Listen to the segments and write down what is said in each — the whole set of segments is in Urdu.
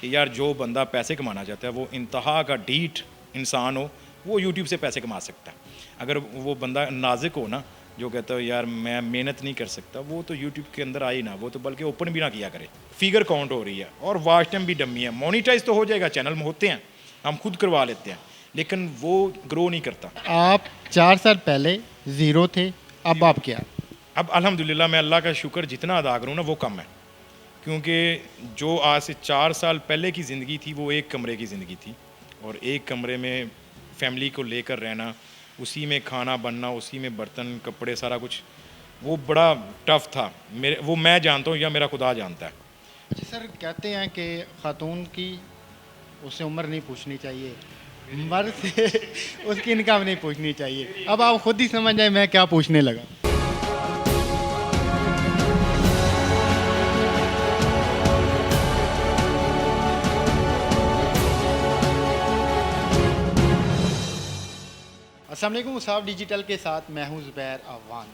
کہ یار جو بندہ پیسے کمانا چاہتا ہے وہ انتہا کا ڈھیٹ انسان ہو وہ یوٹیوب سے پیسے کما سکتا ہے. اگر وہ بندہ نازک ہو نا جو کہتا ہے یار میں محنت نہیں کر سکتا وہ تو یوٹیوب کے اندر آئی نا, وہ تو بلکہ اوپن بھی نہ کیا کرے. فگر کاؤنٹ ہو رہی ہے اور واچ ٹائم بھی ڈمی ہے. مونیٹائز تو ہو جائے گا, چینل میں ہوتے ہیں, ہم خود کروا لیتے ہیں, لیکن وہ گرو نہیں کرتا. آپ 4 سال پہلے زیرو تھے, اب آپ کیا؟ اب الحمدللہ میں اللہ کا شکر جتنا ادا کروں نا وہ کم ہے, کیونکہ جو آج سے 4 سال پہلے کی زندگی تھی وہ ایک کمرے کی زندگی تھی, اور ایک کمرے میں فیملی کو لے کر رہنا, اسی میں کھانا بننا, اسی میں برتن کپڑے سارا کچھ, وہ بڑا ٹف تھا. وہ میں جانتا ہوں یا میرا خدا جانتا ہے. جی سر, کہتے ہیں کہ خاتون کی اس سے عمر نہیں پوچھنی چاہیے, مرد سے اس کی انکم نہیں پوچھنی چاہیے. اب آپ خود ہی سمجھ جائیں میں کیا پوچھنے لگا. السلام علیکم. مصعب ڈیجیٹل کے ساتھ میں ہوں زبیر اعوان.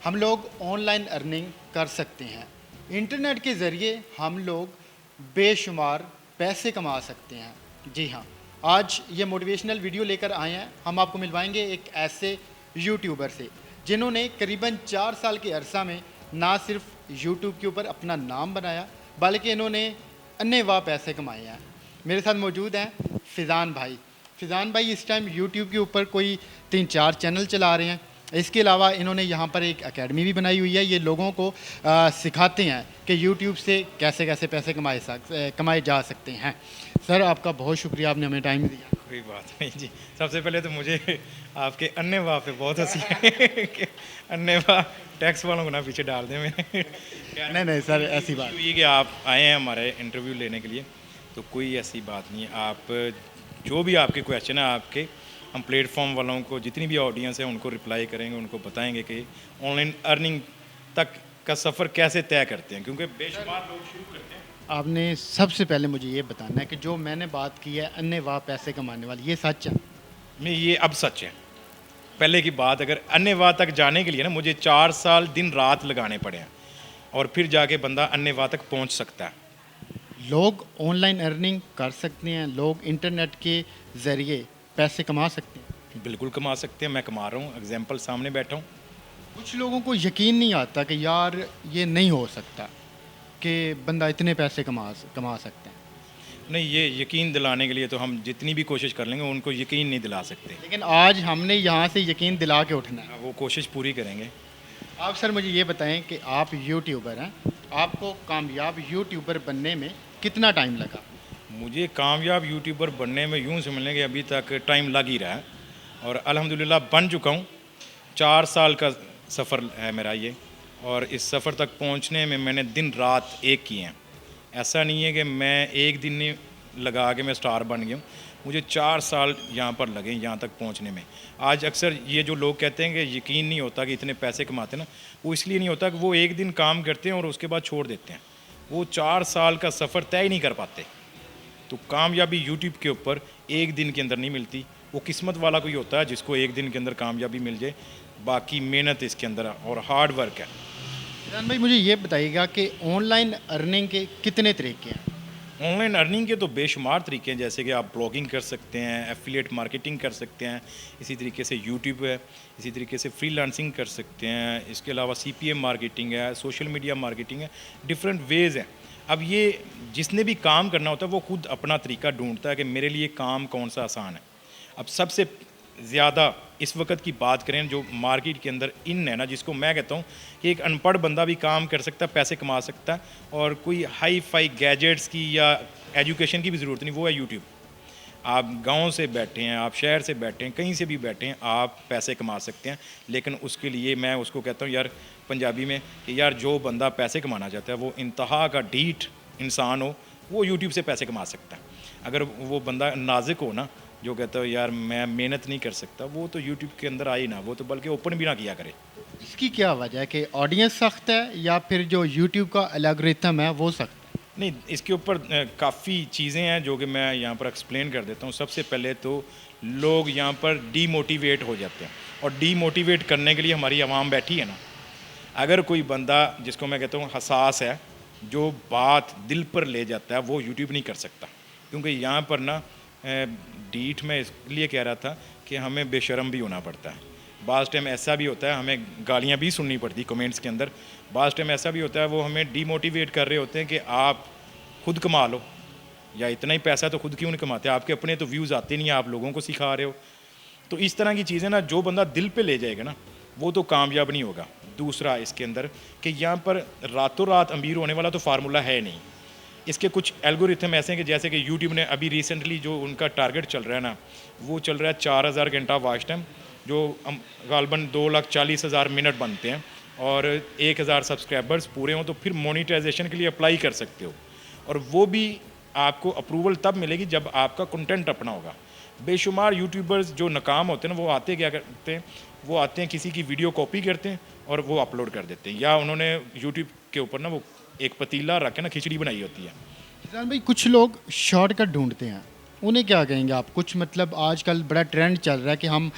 ہم لوگ آن لائن ارننگ کر سکتے ہیں. انٹرنیٹ کے ذریعے ہم لوگ بے شمار پیسے کما سکتے ہیں. جی ہاں, آج یہ موٹیویشنل ویڈیو لے کر آئے ہیں. ہم آپ کو ملوائیں گے ایک ایسے یوٹیوبر سے جنہوں نے قریباً 4 سال کے عرصہ میں نہ صرف یوٹیوب کے اوپر اپنا نام بنایا بلکہ انہوں نے انے واہ پیسے کمائے ہیں. میرے ساتھ موجود ہیں فیضان بھائی. فیضان بھائی اس ٹائم یوٹیوب کے اوپر کوئی 3-4 چینل چلا رہے ہیں. اس کے علاوہ انہوں نے یہاں پر ایک اکیڈمی بھی بنائی ہوئی ہے. یہ لوگوں کو سکھاتے ہیں کہ یوٹیوب سے کیسے کیسے پیسے کمائے جا سکتے ہیں. سر آپ کا بہت شکریہ, آپ نے ہمیں ٹائم دیا. کوئی بات نہیں جی. سب سے پہلے تو مجھے آپ کے انے واہ پہ بہت ہنسی ہے کہ انے واہ ٹیکس والوں کو نہ پیچھے ڈال دیں. میں نہیں سر, ایسی بات یہ کہ آپ آئے ہیں ہمارے انٹرویو لینے کے لیے تو کوئی ایسی بات نہیں ہے. آپ جو بھی آپ کے کویشچن ہے آپ کے, ہم پلیٹ فارم والوں کو جتنی بھی آڈینس ہے ان کو رپلائی کریں گے, ان کو بتائیں گے کہ آن لائن ارننگ تک کا سفر کیسے طے کرتے ہیں, کیونکہ بے شمار لوگ شروع کرتے ہیں. آپ نے سب سے پہلے مجھے یہ بتانا ہے کہ جو میں نے بات کی ہے انے واہ پیسے کمانے والی, یہ سچ ہے؟ نہیں, یہ اب سچ ہے. پہلے کی بات, اگر انے واہ تک جانے کے لیے نا مجھے 4 سال دن رات لگانے پڑے ہیں, اور پھر جا کے بندہ انے واہ تک پہنچ سکتا ہے. لوگ آن لائن ارننگ کر سکتے ہیں, لوگ انٹرنیٹ کے ذریعے پیسے کما سکتے ہیں. بالکل کما سکتے ہیں, میں کما رہا ہوں, اگزامپل سامنے بیٹھا ہوں. کچھ لوگوں کو یقین نہیں آتا کہ یار یہ نہیں ہو سکتا کہ بندہ اتنے پیسے کما سکتے ہیں. نہیں, یہ یقین دلانے کے لیے تو ہم جتنی بھی کوشش کر لیں گے ان کو یقین نہیں دلا سکتے, لیکن آج ہم نے یہاں سے یقین دلا کے اٹھنا ہے. وہ کوشش پوری کریں گے. آپ سر مجھے یہ بتائیں کہ آپ یوٹیوبر ہیں, آپ کو کامیاب یوٹیوبر بننے میں کتنا ٹائم لگا؟ مجھے کامیاب یوٹیوبر بننے میں یوں سمجھ لیں کہ ابھی تک ٹائم لگ ہی رہا ہے, اور الحمدللہ بن چکا ہوں. 4 سال کا سفر ہے میرا یہ, اور اس سفر تک پہنچنے میں نے دن رات ایک کیے ہیں. ایسا نہیں ہے کہ میں ایک دن نہیں لگا کے میں سٹار بن گیا ہوں, مجھے 4 سال یہاں پر لگے یہاں تک پہنچنے میں. آج اکثر یہ جو لوگ کہتے ہیں کہ یقین نہیں ہوتا کہ اتنے پیسے کماتے نا, وہ اس لیے نہیں ہوتا کہ وہ ایک دن کام کرتے ہیں اور اس کے بعد چھوڑ دیتے ہیں. وہ 4 سال کا سفر طے ہی نہیں کر پاتے. تو کامیابی یوٹیوب کے اوپر ایک دن کے اندر نہیں ملتی, وہ قسمت والا کوئی ہوتا ہے جس کو ایک دن کے اندر کامیابی مل جائے. باقی محنت اس کے اندر اور ہارڈ ورک ہے. فیضان بھائی مجھے یہ بتائیے گا کہ آن لائن ارننگ کے کتنے طریقے ہیں؟ آن لائن ارننگ کے تو بے شمار طریقے ہیں, جیسے کہ آپ بلاگنگ کر سکتے ہیں, ایفیلیٹ مارکیٹنگ کر سکتے ہیں, اسی طریقے سے یوٹیوب ہے, اسی طریقے سے فری لانسنگ کر سکتے ہیں, اس کے علاوہ سی پی ایم مارکیٹنگ ہے, سوشل میڈیا مارکیٹنگ ہے, ڈفرینٹ ویز ہیں. اب یہ جس نے بھی کام کرنا ہوتا ہے وہ خود اپنا طریقہ ڈھونڈتا ہے کہ میرے لیے کام کون سا آسان ہے. اب سب سے زیادہ اس وقت کی بات کریں جو مارکیٹ کے اندر ان ہے نا, جس کو میں کہتا ہوں کہ ایک ان پڑھ بندہ بھی کام کر سکتا ہے, پیسے کما سکتا ہے, اور کوئی ہائی فائی گیجٹس کی یا ایجوکیشن کی بھی ضرورت نہیں, وہ ہے یوٹیوب. آپ گاؤں سے بیٹھے ہیں, آپ شہر سے بیٹھے ہیں, کہیں سے بھی بیٹھے ہیں, آپ پیسے کما سکتے ہیں. لیکن اس کے لیے میں اس کو کہتا ہوں یار پنجابی میں کہ یار جو بندہ پیسے کمانا چاہتا ہے وہ انتہا کا ڈھیٹ انسان ہو وہ یوٹیوب سے پیسے کما سکتا ہے. اگر وہ بندہ نازک ہو نا جو کہتا ہے یار میں محنت نہیں کر سکتا, وہ تو یوٹیوب کے اندر آئی نا, وہ تو بلکہ اوپن بھی نہ کیا کرے. اس کی کیا وجہ ہے کہ آڈینس سخت ہے یا پھر جو یوٹیوب کا الگوریتھم ہے وہ سخت ہے؟ نہیں, اس کے اوپر کافی چیزیں ہیں جو کہ میں یہاں پر ایکسپلین کر دیتا ہوں. سب سے پہلے تو لوگ یہاں پر ڈی موٹیویٹ ہو جاتے ہیں, اور ڈی موٹیویٹ کرنے کے لیے ہماری عوام بیٹھی ہے نا. اگر کوئی بندہ جس کو میں کہتا ہوں حساس ہے, جو بات دل پر لے جاتا ہے وہ یوٹیوب نہیں کر سکتا. کیونکہ یہاں پر نا ڈیٹ میں اس لیے کہہ رہا تھا کہ ہمیں بے شرم بھی ہونا پڑتا ہے. بعض ٹائم ایسا بھی ہوتا ہے ہمیں گالیاں بھی سننی پڑتی کمنٹس کے اندر. بعض ٹائم ایسا بھی ہوتا ہے وہ ہمیں ڈی موٹیویٹ کر رہے ہوتے ہیں کہ آپ خود کما لو, یا اتنا ہی پیسہ تو خود کیوں نہیں کماتے, آپ کے اپنے تو ویوز آتے نہیں ہیں, آپ لوگوں کو سکھا رہے ہو. تو اس طرح کی چیزیں نا جو بندہ دل پہ لے جائے گا نا وہ تو کامیاب نہیں ہوگا. دوسرا اس کے اندر کہ یہاں پر راتوں رات امیر ہونے والا تو فارمولہ ہے نہیں. اس کے کچھ الگوریتھم ایسے ہیں کہ جیسے کہ یوٹیوب نے ابھی ریسنٹلی جو ان کا ٹارگٹ چل رہا ہے نا وہ چل رہا ہے 4000 گھنٹہ واچ ٹائم, جو غالباً 2,40,000 منٹ بنتے ہیں, اور 1000 سبسکرائبرز پورے ہوں تو پھر مونیٹائزیشن کے لیے اپلائی کر سکتے ہو. اور وہ بھی آپ کو اپروول تب ملے گی جب آپ کا کنٹینٹ اپنا ہوگا. بے شمار یوٹیوبرز جو ناکام ہوتے ہیں نا وہ آتے کیا کرتے ہیں, وہ آتے ہیں کسی کی ویڈیو کاپی کرتے ہیں اور وہ اپلوڈ کر دیتے ہیں, یا انہوں نے یوٹیوب کے اوپر نا وہ ایک پتیلا رکھ کے نا کھچڑی بنائی ہوتی ہے. فیضان بھائی کچھ لوگ شارٹ کٹ ڈھونڈتے ہیں, انہیں کیا کہیں گے آپ؟ کچھ مطلب آج کل بڑا ٹرینڈ چل رہا ہے کہ ہم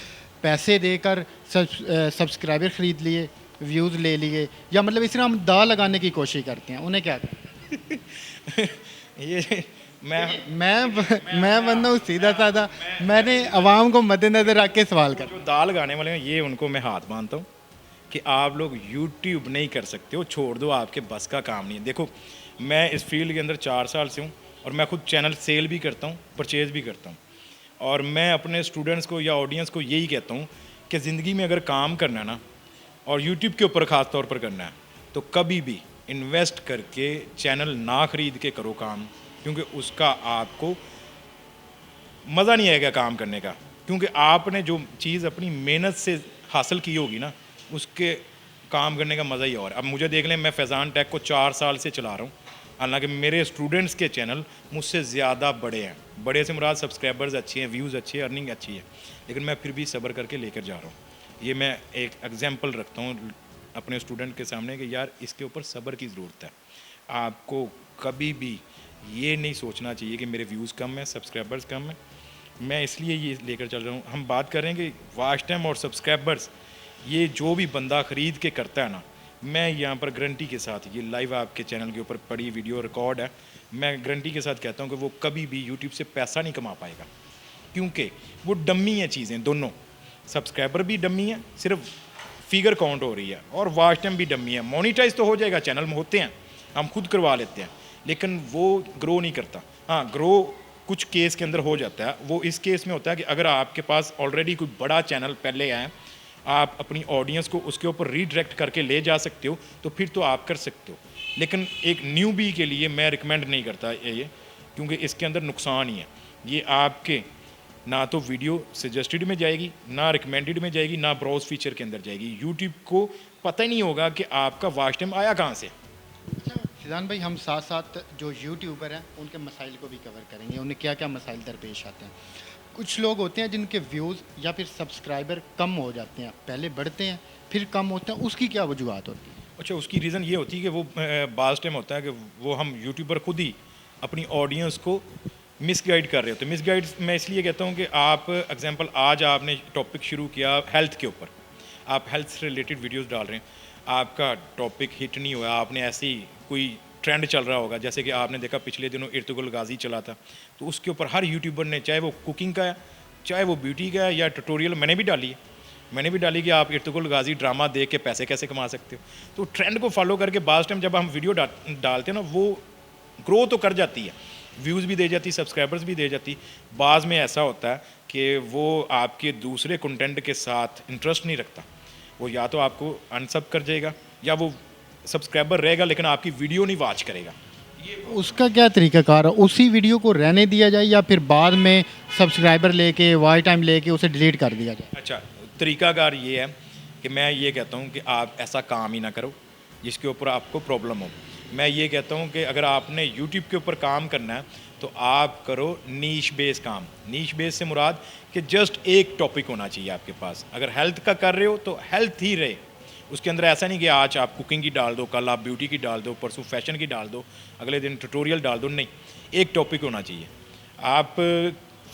پیسے دے کر سبسکرائبر خرید لیے, ویوز لے لیے, یا مطلب اس طرح ہم دا لگانے کی کوشش کرتے ہیں, انہیں کیا کہیں؟ یہ میں بندہ ہوں سیدھا سادہ, میں نے عوام کو مد نظر رکھ کے سوال کر. جو دال لگانے والے ہیں یہ ان کو میں ہاتھ باندھتا ہوں کہ آپ لوگ یوٹیوب نہیں کر سکتے ہو, چھوڑ دو, آپ کے بس کا کام نہیں ہے. دیکھو میں اس فیلڈ کے اندر 4 سال سے ہوں اور میں خود چینل سیل بھی کرتا ہوں, پرچیز بھی کرتا ہوں, اور میں اپنے اسٹوڈنٹس کو یا آڈینس کو یہی کہتا ہوں کہ زندگی میں اگر کام کرنا ہے نا اور یوٹیوب کے اوپر خاص طور پر کرنا ہے تو کبھی بھی انویسٹ کر کے چینل نہ خرید کے کرو کام, کیونکہ اس کا آپ کو مزہ نہیں آئے گا کام کرنے کا. کیونکہ آپ نے جو چیز اپنی محنت سے حاصل کی ہوگی نا اس کے کام کرنے کا مزہ ہی اور. اب مجھے دیکھ لیں, میں فیضان ٹیک کو 4 سال سے چلا رہا ہوں, حالانکہ میرے اسٹوڈنٹس کے چینل مجھ سے زیادہ بڑے ہیں. بڑے سے مراد سبسکرائبرز اچھے ہیں, ویوز اچھے ہیں, ارننگ اچھی ہے, لیکن میں پھر بھی صبر کر کے لے کر جا رہا ہوں. یہ میں ایک ایگزامپل رکھتا ہوں اپنے اسٹوڈنٹ کے سامنے کہ یار اس کے اوپر صبر کی ضرورت ہے. آپ کو کبھی بھی یہ نہیں سوچنا چاہیے کہ میرے ویوز کم ہیں, سبسکرائبرز کم ہیں. میں اس لیے یہ لے کر چل رہا ہوں. ہم بات کر رہے ہیں کہ واچ ٹائم اور سبسکرائبرز, یہ جو بھی بندہ خرید کے کرتا ہے نا, میں یہاں پر گارنٹی کے ساتھ, یہ لائیو آپ کے چینل کے اوپر پڑی ویڈیو ریکارڈ ہے, میں گارنٹی کے ساتھ کہتا ہوں کہ وہ کبھی بھی یوٹیوب سے پیسہ نہیں کما پائے گا. کیونکہ وہ ڈمی ہیں چیزیں دونوں, سبسکرائبر بھی ڈمی ہے, صرف فیگر کاؤنٹ ہو رہی ہے, اور واچ ٹائم بھی ڈمی ہے. مونیٹائز تو ہو جائے گا, چینل میں ہوتے ہیں, ہم خود کروا لیتے ہیں, لیکن وہ گرو نہیں کرتا. ہاں گرو کچھ کیس کے اندر ہو جاتا ہے. وہ اس کیس میں ہوتا ہے کہ اگر آپ کے پاس آلریڈی کوئی بڑا چینل پہلے ہے, آپ اپنی آڈینس کو اس کے اوپر ریڈائریکٹ کر کے لے جا سکتے ہو تو پھر تو آپ کر سکتے ہو. لیکن ایک نیو بی کے لیے میں ریکمینڈ نہیں کرتا یہ, کیونکہ اس کے اندر نقصان ہی ہے. یہ آپ کے نہ تو ویڈیو سجیسٹڈ میں جائے گی, نہ ریکمینڈڈ میں جائے گی, نہ براؤز فیچر کے اندر جائے گی. یوٹیوب کو پتہ ہی نہیں ہوگا کہ آپ کا واچ ٹائم آیا کہاں سے. فیضان بھائی ہم ساتھ ساتھ جو یوٹیوبر ہیں ان کے مسائل کو بھی کور کریں گے, انہیں کیا کیا مسائل درپیش آتے ہیں. کچھ لوگ ہوتے ہیں جن کے ویوز یا پھر سبسکرائبر کم ہو جاتے ہیں, پہلے بڑھتے ہیں پھر کم ہوتے ہیں, اس کی کیا وجوہات ہوتی ہیں؟ اچھا, اس کی ریزن یہ ہوتی ہے کہ وہ بعض ٹائم ہوتا ہے کہ وہ ہم یوٹیوبر خود ہی اپنی آڈینس کو مس گائڈ کر رہے ہوتے ہیں. مس گائڈ میں اس لیے کہتا ہوں کہ آپ ایگزامپل آج آپ نے ٹاپک شروع کیا ہیلتھ کے اوپر, آپ ہیلتھ سے ریلیٹڈ ویڈیوز ڈال رہے ہیں, آپ کا ٹاپک ہٹ نہیں ہوا, آپ نے ایسی کوئی ٹرینڈ چل رہا ہوگا, جیسے کہ آپ نے دیکھا پچھلے دنوں ارطغرل غازی چلا تھا, تو اس کے اوپر ہر یوٹیوبر نے, چاہے وہ کوکنگ کا ہے, چاہے وہ بیوٹی کا ہے, یا ٹیوٹوریل میں نے بھی ڈالی کہ آپ ارطغرل غازی ڈرامہ دیکھ کے پیسے کیسے کما سکتے ہو. تو ٹرینڈ کو فالو کر کے بعض ٹائم جب ہم ویڈیو ڈالتے ہیں نا وہ گرو تو کر جاتی ہے, ویوز بھی دے جاتی, سبسکرائبرز بھی دے جاتی. بعض میں ایسا ہوتا ہے کہ وہ آپ کے دوسرے کنٹینٹ کے ساتھ انٹرسٹ نہیں رکھتا, وہ یا تو آپ کو انسب کر جائے گا, یا وہ سبسکرائبر رہے گا لیکن آپ کی ویڈیو نہیں واچ کرے گا. اس کا کیا طریقہ کار ہے؟ اسی ویڈیو کو رہنے دیا جائے یا پھر بعد میں سبسکرائبر لے کے واچ ٹائم لے کے اسے ڈیلیٹ کر دیا جائے؟ اچھا, طریقہ کار یہ ہے کہ میں یہ کہتا ہوں کہ آپ ایسا کام ہی نہ کرو جس کے اوپر آپ کو پرابلم ہو. میں یہ کہتا ہوں کہ اگر آپ نے یوٹیوب کے اوپر کام کرنا ہے تو آپ کرو نیش بیس کام. نیش بیس سے مراد کہ جسٹ ایک ٹاپک ہونا چاہیے آپ کے پاس. اگر ہیلتھ کا کر رہے ہو تو ہیلتھ ہی رہے, اس کے اندر ایسا نہیں کہ آج آپ کوکنگ کی ڈال دو, کل آپ بیوٹی کی ڈال دو, پرسوں فیشن کی ڈال دو, اگلے دن ٹیوٹوریل ڈال دو. نہیں, ایک ٹاپک ہونا چاہیے. آپ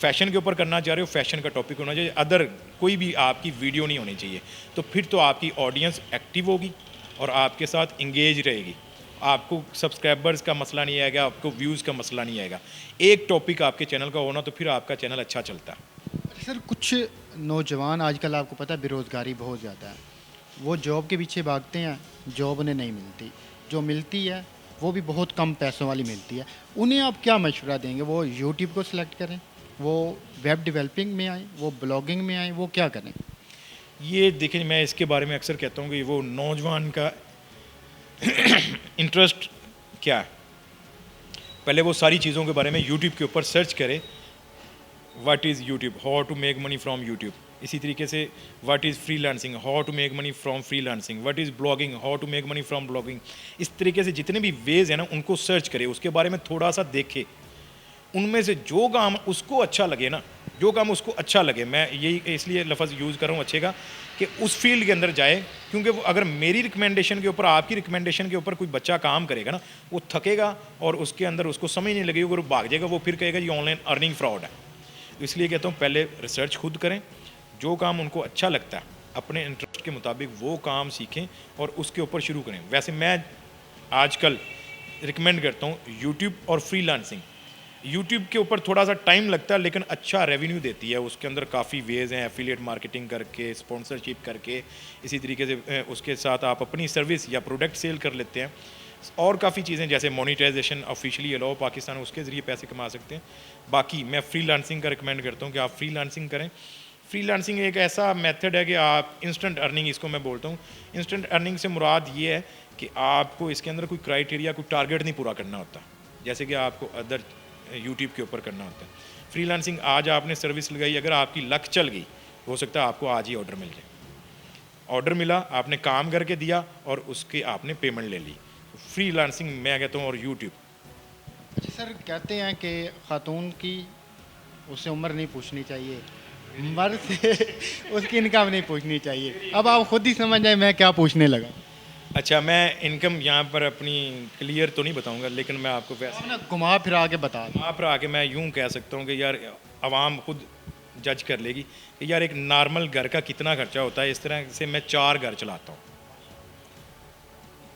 فیشن کے اوپر کرنا چاہ رہے ہو, فیشن کا ٹاپک ہونا چاہیے, ادر کوئی بھی آپ کی ویڈیو نہیں ہونی چاہیے. تو پھر تو آپ کی آڈینس ایکٹیو ہوگی اور آپ کے ساتھ انگیج رہے گی. آپ کو سبسکرائبرز کا مسئلہ نہیں آئے گا, آپ کو ویوز کا مسئلہ نہیں آئے گا. ایک ٹاپک آپ کے چینل کا ہونا تو پھر آپ کا چینل اچھا چلتا ہے. سر کچھ نوجوان آج کل آپ کو پتہ ہے بے روزگاری بہت زیادہ ہے, وہ جاب کے پیچھے بھاگتے ہیں, جاب انہیں نہیں ملتی, جو ملتی ہے وہ بھی بہت کم پیسوں والی ملتی ہے. انہیں آپ کیا مشورہ دیں گے؟ وہ یوٹیوب کو سلیکٹ کریں, وہ ویب ڈیولپنگ میں آئیں, وہ بلاگنگ میں آئیں, وہ کیا کریں؟ یہ دیکھیں, میں اس کے بارے میں اکثر کہتا ہوں کہ وہ نوجوان کا انٹرسٹ کیا ہے. پہلے وہ ساری چیزوں کے بارے میں یوٹیوب کے اوپر سرچ کرے. What is YouTube, how to make money from YouTube. اسی طریقے سے what is freelancing, how to make money from freelancing. What is blogging, how to make money from blogging. اس طریقے سے جتنے بھی ویز ہیں نا ان کو سرچ کرے, اس کے بارے میں تھوڑا سا دیکھے. ان میں سے جو کام اس کو اچھا لگے نا, جو کام اس کو اچھا لگے, میں یہی اس لیے لفظ یوز کر رہا ہوں اچھے کا, کہ اس فیلڈ کے اندر جائے. کیونکہ وہ اگر میری ریکمنڈیشن کے اوپر, آپ کی ریکمنڈیشن کے اوپر کوئی بچہ کام کرے گا نا, وہ تھکے گا اور اس کے اندر اس کو سمجھ نہیں لگے گی, اگر وہ بھاگ جائے گا وہ پھر کہے گا یہ آن لائن ارننگ فراڈ ہے. اس لیے کہتا ہوں پہلے ریسرچ خود کریں, جو کام ان کو اچھا لگتا ہے اپنے انٹرسٹ کے مطابق وہ کام سیکھیں اور اس کے اوپر شروع کریں. ویسے میں آج کل ریکمینڈ کرتا ہوں یوٹیوب اور فری لانسنگ. یوٹیوب کے اوپر تھوڑا سا ٹائم لگتا ہے لیکن اچھا ریونیو دیتی ہے. اس کے اندر کافی ویز ہیں, ایفیلیٹ مارکیٹنگ کر کے, اسپانسرشپ کر کے, اسی طریقے سے اس کے ساتھ آپ اپنی سروس یا پروڈکٹ سیل کر لیتے ہیں. اور کافی چیزیں جیسے مونیٹائزیشن آفیشلی الاؤ پاکستان, اس کے ذریعے پیسے کما سکتے ہیں. باقی میں فری لانسنگ کا ریکمینڈ کرتا ہوں کہ آپ فری لانسنگ کریں. فری لانسنگ ایک ایسا میتھڈ ہے کہ آپ انسٹنٹ ارننگ, اس کو میں بولتا ہوں. انسٹنٹ ارننگ سے مراد یہ ہے کہ آپ کو اس کے اندر کوئی کرائٹیریا, کوئی ٹارگیٹ نہیں پورا کرنا ہوتا جیسے کہ آپ کو ادر یوٹیوب کے اوپر کرنا ہوتا ہے. فری لانسنگ آج آپ نے سروس لگائی, اگر آپ کی لک چل گئی ہو سکتا ہے آپ کو آج ہی آرڈر مل جائے. آرڈر ملا, آپ نے کام کر کے دیا اور اس کی آپ نے پیمنٹ لے لی. فری لانسنگ میں کہتا ہوں اور یوٹیوب. اچھا سر, کہتے ہیں کہ خاتون کی اس سے عمر نہیں پوچھنی چاہیے, مرد سے اس کی انکم نہیں پوچھنی چاہیے. اب آپ خود ہی سمجھ جائیں میں کیا پوچھنے لگا. اچھا, میں انکم یہاں پر اپنی کلیئر تو نہیں بتاؤں گا, لیکن میں آپ کو ویسے گھما پھرا کے بتا دیں. وہاں پر آ کے میں یوں کہہ سکتا ہوں کہ یار عوام خود جج کر لے گی کہ یار ایک نارمل گھر کا کتنا خرچہ ہوتا ہے. اس طرح سے میں 4 گھر چلاتا ہوں,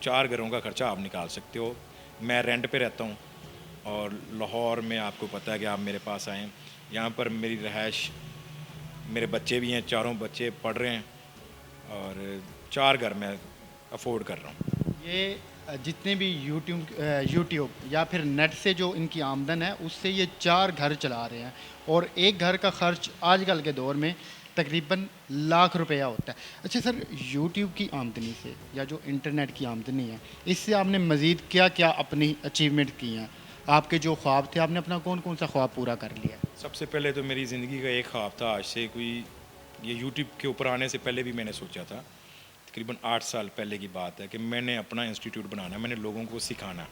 4 گھروں کا خرچہ آپ نکال سکتے ہو. میں رینٹ پہ رہتا ہوں اور لاہور میں آپ کو پتہ ہے کہ آپ میرے پاس آئیں, یہاں پر میری رہائش, میرے بچے بھی ہیں, 4 بچے پڑھ رہے ہیں اور 4 گھر میں افورڈ کر رہا ہوں. یہ جتنے بھی یوٹیوب یا پھر نیٹ سے جو ان کی آمدن ہے اس سے یہ 4 گھر چلا رہے ہیں, اور ایک گھر کا خرچ آج کل کے دور میں تقریباً لاکھ روپیہ ہوتا ہے. اچھا سر, یوٹیوب کی آمدنی سے یا جو انٹرنیٹ کی آمدنی ہے, اس سے آپ نے مزید کیا کیا اپنی اچیومنٹ کی ہیں؟ آپ کے جو خواب تھے آپ نے اپنا کون کون سا خواب پورا کر لیا؟ سب سے پہلے تو میری زندگی کا ایک خواب تھا, آج سے کوئی یہ یوٹیوب کے اوپر آنے سے پہلے بھی میں نے سوچا تھا, تقریباً 8 سال پہلے کی بات ہے, کہ میں نے اپنا انسٹیٹیوٹ بنانا ہے, میں نے لوگوں کو سکھانا,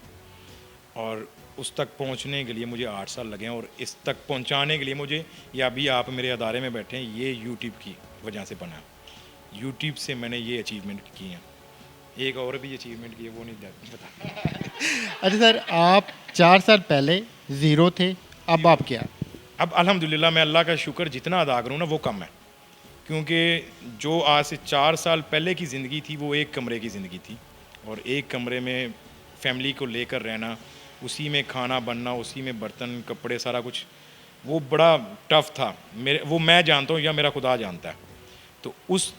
اور اس تک پہنچنے کے لیے مجھے 8 سال لگے ہیں, اور اس تک پہنچانے کے لیے مجھے, یا ابھی آپ میرے ادارے میں بیٹھے ہیں, یہ یوٹیوب کی وجہ سے بنا. یوٹیوب سے میں نے یہ اچیومنٹ کی ہیں. ایک اور بھی اچیومنٹ کی ہے, وہ نہیں بتا. اچھا سر, آپ 4 سال پہلے زیرو تھے, اب آپ کیا؟ اب الحمدللہ میں اللہ کا شکر جتنا ادا کروں نا وہ کم ہے, کیونکہ جو آج سے 4 سال پہلے کی زندگی تھی وہ ایک کمرے کی زندگی تھی, اور ایک کمرے میں فیملی کو لے کر رہنا, اسی میں کھانا بننا, اسی میں برتن کپڑے سارا کچھ, وہ بڑا ٹف تھا. وہ میں جانتا ہوں یا میرا خدا جانتا ہے. تو اس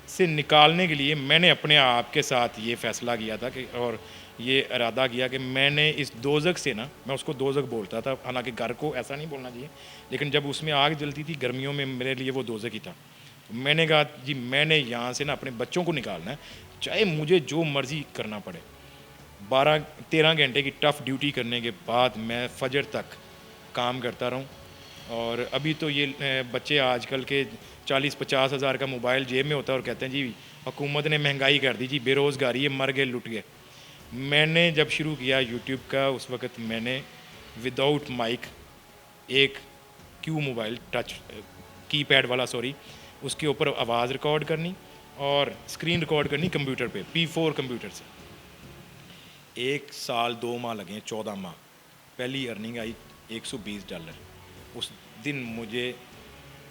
سے نکالنے کے لیے میں نے اپنے آپ کے ساتھ یہ فیصلہ کیا تھا کہ, اور یہ ارادہ کیا کہ میں نے اس دوزخ سے نا, میں اس کو دوزخ بولتا تھا, حالانکہ گھر کو ایسا نہیں بولنا چاہیے, لیکن جب اس میں آگ جلتی تھی گرمیوں میں میرے لیے وہ دوزخ ہی تھا. میں نے کہا جی میں نے یہاں سے نا اپنے بچوں کو نکالنا ہے, چاہے مجھے جو مرضی کرنا پڑے. 12-13 گھنٹے کی ٹف ڈیوٹی کرنے کے بعد میں فجر تک کام کرتا رہوں. اور ابھی تو یہ بچے آج کل کے 40-50 ہزار کا موبائل جیب میں ہوتا ہے اور کہتے ہیں جی حکومت نے مہنگائی کر دی, جی بے روزگاری ہے, مر گئے, لٹ گئے. میں نے جب شروع کیا یوٹیوب کا, اس وقت میں نے وداؤٹ مائک ایک کیو موبائل ٹچ کی پیڈ والا اس کے اوپر آواز ریکارڈ کرنی اور اسکرین ریکارڈ کرنی کمپیوٹر پہ, P4 کمپیوٹر سے. 1 سال 2 ماہ لگے, 14 ماہ, پہلی ارننگ آئی $120. اس دن مجھے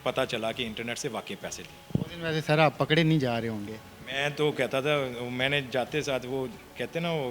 پتہ چلا کہ انٹرنیٹ سے واقعی پیسے تھے. اس دن ویسے سر آپ پکڑے نہیں جا رہے ہوں گے. میں تو کہتا تھا, میں نے جاتے ساتھ وہ کہتے نا وہ